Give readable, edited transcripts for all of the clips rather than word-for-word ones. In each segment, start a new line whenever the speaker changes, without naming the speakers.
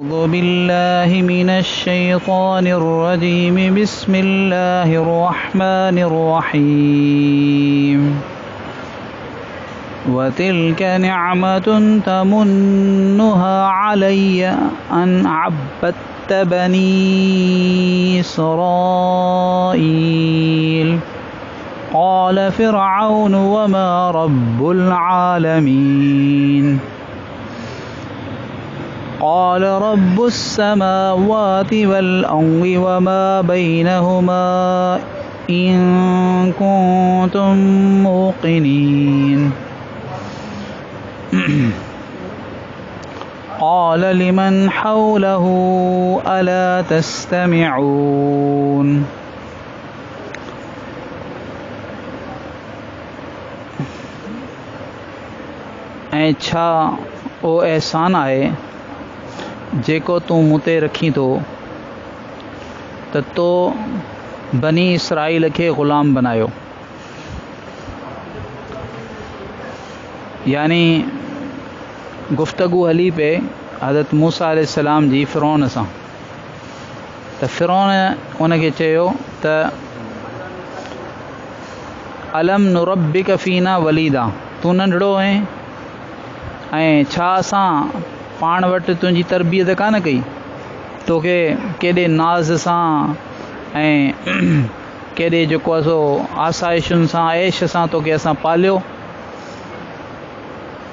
أعوذ بالله من الشيطان الرجيم بسم الله الرحمن الرحيم وتلك نعمة تمنها علي أن عبدت بني إسرائيل قال فرعون وما رب العالمين قال رب السماوات والأرض وما بينهما إن كنتم موقنين قال لمن حوله ألا تستمعون छा ओ एहसान आहे जेको तूं मूं ते रखी थो त तो बनी इसराइल खे ग़ुलाम बनायो। यानी गुफ्तगू हली पे हज़रत मूसा अलैहिस्सलाम जी फ़िरौन सां। त फ़िरौन उनखे चयो त अलम नुरब्बिक फ़ीना वलीदा, तूं नंढड़ो ऐं छा असां पाण वटि तुंहिंजी तरबियत कान कई, तोखे केॾे नाज़ सां ऐं केॾे जेको आहे सो आसाइशुनि सां ऐश सां तोखे असां पालियो।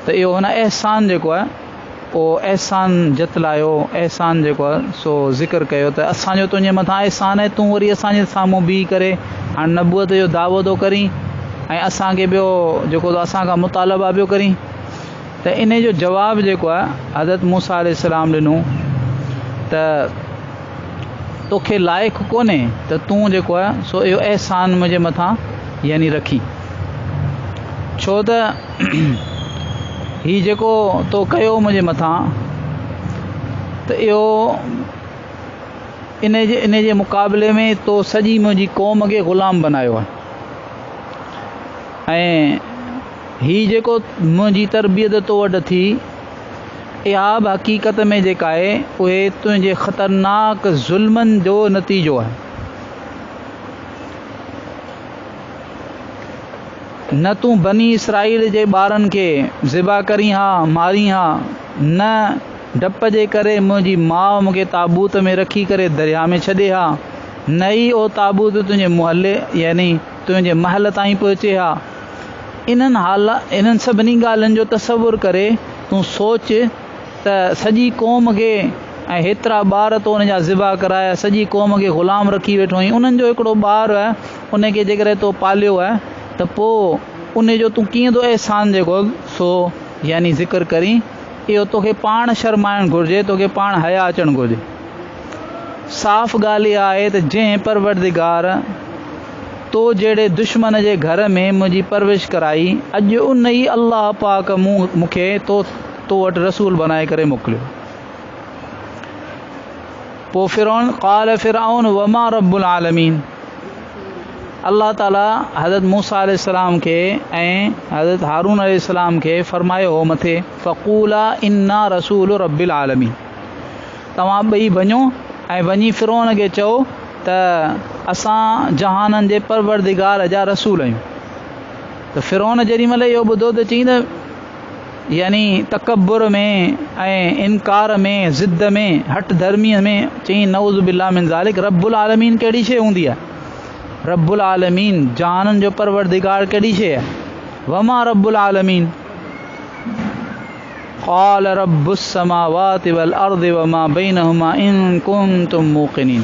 त इहो हुन अहसान जेको आहे उहो अहसान जतलायो, अहसान जेको आहे सो ज़िक्र कयो त असांजो तुंहिंजे मथां अहसान आहे, तूं वरी असांजे साम्हूं बीह करे हाणे नबूअत जो दावो थो करीं ऐं असांखे ॿियो जेको असांखां मुतालबा पियो करीं। त इन जो जवाबु जेको आहे हज़रत मूसा अलैहिस्सलाम ॾिनो त तोखे लाइक़ु कोन्हे त तूं जेको आहे सो इहो अहसान मुंहिंजे मथां यानी रखी, छो त हीउ जेको तो कयो मुंहिंजे मथां त इहो इन जे मुक़ाबले में तो सॼी मुंहिंजी क़ौम खे ग़ुलाम बनायो आहे ऐं हीअ जेको मुंहिंजी तरबियत तो वटि थी इहा बि हक़ीक़त में जेका आहे उहे तुंहिंजे ख़तरनाक ज़ुल्मनि जो नतीजो आहे। न तूं बनी इसराइल जे ॿारनि खे ज़िबा करी हा, मारी हा, न डप जे करे मुंहिंजी माउ मूंखे ताबूत में रखी करे दरिया में छॾे हा, न ई उहो ताबूत तुंहिंजे मुहले यानी तुंहिंजे महल ताईं पहुचे हा। इन्हनि सभिनी ॻाल्हियुनि जो तसवुरु करे तूं सोच त सॼी क़ौम खे ऐं हेतिरा ॿार तो उनजा ज़िबा कराया, सॼी क़ौम खे ग़ुलाम रखी वेठो आहीं, उन्हनि जो हिकिड़ो ॿार आहे उनखे जेकॾहिं तो पालियो आहे त पोइ उन जो तूं कीअं थो अहसान जेको सो यानी ज़िक्र करीं। इहो तोखे पाण शर्माइणु घुरिजे, तोखे पाण हया अचणु घुरिजे। साफ़ ॻाल्हि इहा आहे त जंहिं परवरदिगार तो जहिड़े दुश्मन जे घर में मुंहिंजी परवरिश कराई, अॼु उन ई अल्लाह पाक मूंखे तो वटि रसूल बनाए करे मोकिलियो। पोइ फ़िरौन क़ाल फ़िरऔन वमा रब्बुल आलमीन, अल्लाह ताला हज़रत मूसा अलैहिस्सलाम खे ऐं हज़रत हारून अलैहिस्सलाम खे फरमायो हो मथे फ़क़ूला इन्ना रसूल रब्बिल आलमीन, तव्हां ॿई वञो ऐं वञी फ़िरौन खे चओ त असां जहाननि जे परवरदिगार जा रसूल आहियूं। त फ़िरौन जेॾीमहिल इहो ॿुधो त चई त यानी तकब्बुर में ऐं इनकार में ज़िद में हट धर्मीअ में चई नऊज़ बिल्लाह मिन ज़ालिक, रब्बुल आलमीन कहिड़ी शइ हूंदी आहे? रब्बुल आलमीन जहाननि जो परवरदिगार कहिड़ी शइ आहे? वमा रब्बुल आलमीन क़ाल रब्बुस समावाति वल अर्दि वमा बैनहुमा इन कुंतुम मूक़िनीन।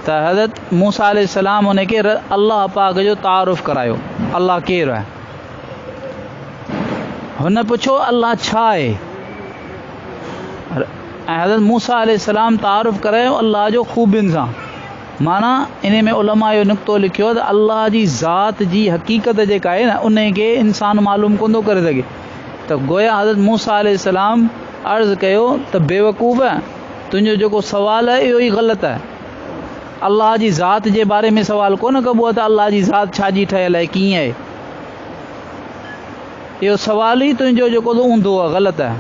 त हज़रत मूसा अलैहिस्सलाम उनखे अल्लाह पाक जो तारुफ़ करायो, अल्लाह केरु आहे। हुन पुछो अल्लाह छा आहे, ऐं हज़रत मूसा अलैहिस्सलाम तारुफ़ करायो अल्लाह जो ख़ूबियुनि सां। माना इन में उलमा जो नुक़्तो लिखियो त अल्लाह जी ज़ात जी हक़ीक़त जेका आहे न उनखे इंसान मालूम कोन थो करे सघे। त गोया हज़रत मूसा अलैहिस्सलाम अर्ज़ु कयो त बेवकूफ़ तुंहिंजो जेको सुवालु आहे इहो ई ग़लति आहे। अल्लाह जी ज़ात जे बारे में सवाल कोन कबो आहे त अल्लाह जी ज़ात छा जी ठहियलु आहे, कीअं आहे। इहो सवाल ई तुंहिंजो जेको ऊंधो आहे, ग़लति आहे।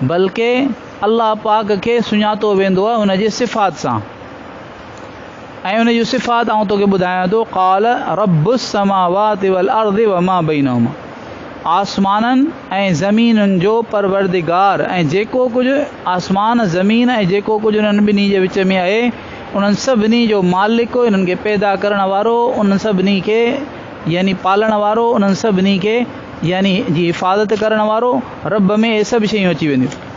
बल्कि अल्लाह पाक खे सुञातो वेंदो आहे हुन जे सिफ़ात सां। ऐं उन जूं सिफ़ात आउं तोखे ॿुधायां थो। क़ाल रब्बुस समावाति वल अर्दि व मा बैनहुमा, आसमाननि ऐं ज़मीनुनि जो परवरदिगार ऐं जेको कुझु आसमान ज़मीन ऐं जेको कुझु उन्हनि ॿिन्ही जे विच में आहे, उन्हनि सभिनी जो मालिक, इन्हनि खे पैदा करण वारो, उन्हनि सभिनी खे यानी पालण वारो, उन्हनि सभिनी खे यानी जी हिफ़ाज़त करण वारो, रब में इहे सभु शयूं अची वेंदियूं।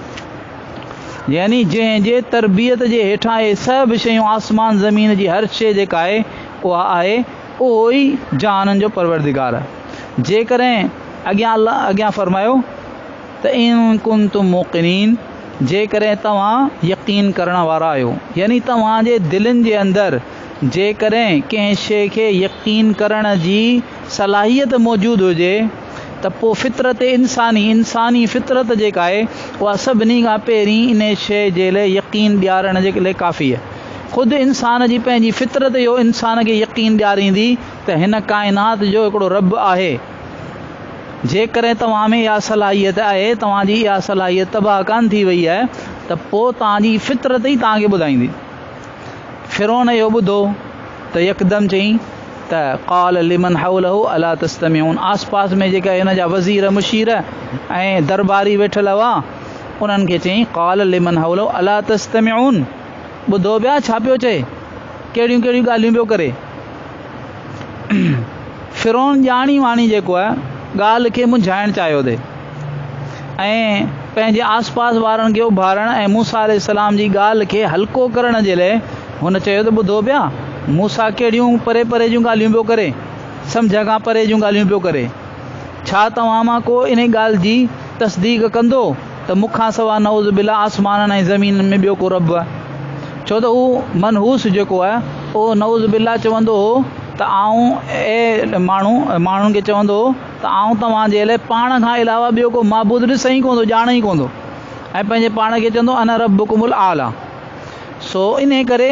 यानी जंहिंजे तरबियत जे हेठां इहे सभु शयूं आसमान ज़मीन जी हर शइ जेका आहे उहा आहे, उहो ई जहाननि जो परवरदिगार आहे। जेकॾहिं अॻियां फरमायो त इन कुंतुम मुक़िनीन, जेकॾहिं तव्हां यकीन करण वारा आहियो, यानी तव्हांजे दिलनि जे अंदरि जेकॾहिं कंहिं शइ खे यकीन करण जी सलाहियत मौजूदु हुजे त पोइ फितरत इंसानी फितरत जेका आहे उहा सभिनी खां पहिरीं इन शइ जे लाइ यकीन ॾियारण जे लाइ काफ़ी आहे। ख़ुदि इंसान जी पंहिंजी फितरत इहो इंसान खे यकीन ॾियारींदी त हिन काइनात जो हिकिड़ो रब आहे। जेकॾहिं तव्हां में इहा सलाहियत आहे, तव्हांजी इहा सलाहियत तबाह कान थी वई आहे, त पोइ तव्हांजी फितरत ई तव्हांखे ॿुधाईंदी। फिरौन इहो ॿुधो त यकदमि चई त क़ाल लिमन हौलहु अला तस्तमिऊन, आस पास में जेका हिन जा वज़ीर मुशीर ऐं दरबारी वेठल हुआ उन्हनि खे चई क़ाल लिमन हौलहु अला तस्तमिऊन, ॿुधो पिया छा पियो चए, कहिड़ियूं कहिड़ियूं ॻाल्हियूं पियो करे। फिरौन ॼाणी वाणी जेको आहे ॻाल्हि खे मुंझाइणु चाहियो थे ऐं पंहिंजे आस पास वारनि खे उभारण ऐं मूसा अलैहिस्सलाम जी ॻाल्हि खे हल्को करण जे लाइ हुन चयो त ॿुधो पिया मूसा कहिड़ियूं परे परे जूं ॻाल्हियूं पियो करे, सम्झ खां परे जूं ॻाल्हियूं पियो करे। छा तव्हां मां को इन ॻाल्हि जी तस्दीक कंदो त मूंखां सवाइ नऊज़ बिल्ला आसमाननि ऐं ज़मीन में ॿियो को रब आहे? छो त उहो मनहूस जेको आहे उहो नऊज़ बिल्ला चवंदो हो त आऊं माण्हुनि खे चवंदो हो त आऊं तव्हांजे लाइ पाण खां अलावा ॿियो को माबूद ॾिस ई कोन्ह, ॼाण ई कोन्ह, ऐं पंहिंजे पाण खे चवंदो अना रब्बुकुमुल आला। सो इन करे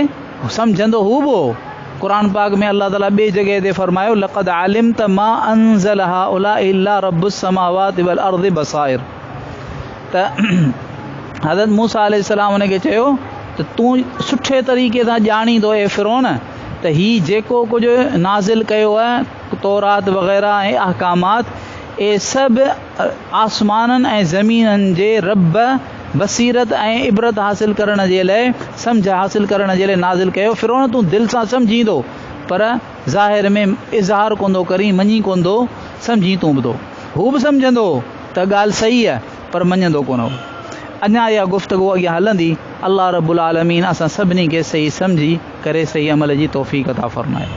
सम्झंदो हू बि हो। क़ुरान पाक में अल्लाह ताला ॿिए जॻह ते फरमायो लक़द अलिमत मा अनज़ल हाउलाइ इल्ला रब्बुस समावाति वल अर्दि बसाइर। त हज़रत मूसा अलैहिस्सलाम उन खे चयो त तूं सुठे तरीक़े सां ॼाणींदो ए फिरौन त हीउ जेको कुझु नाज़िल कयो आहे तौरात वग़ैरह ऐं अहकामात, इहे सभु आसमाननि ऐं ज़मीननि जे रब बसीरत ऐं इबरत हासिल करण जे लाइ, सम्झ हासिल करण जे लाइ नाज़िल कयो। फिरौन तूं दिलि सां सम्झींदो पर ज़ाहिर में इज़हार कोन्ह करी, मञी कोन्ह, सम्झी तूं ॿुधो। हू बि सम्झंदो त ॻाल्हि सही आहे पर मञंदो कोन हो। अञा इहा गुफ़्तगू अॻियां हलंदी। अल्लाह रब्बुल आलमीन असां सभिनी खे सही सम्झी करे सही अमल जी तौफ़ीक़ अता फ़रमाए।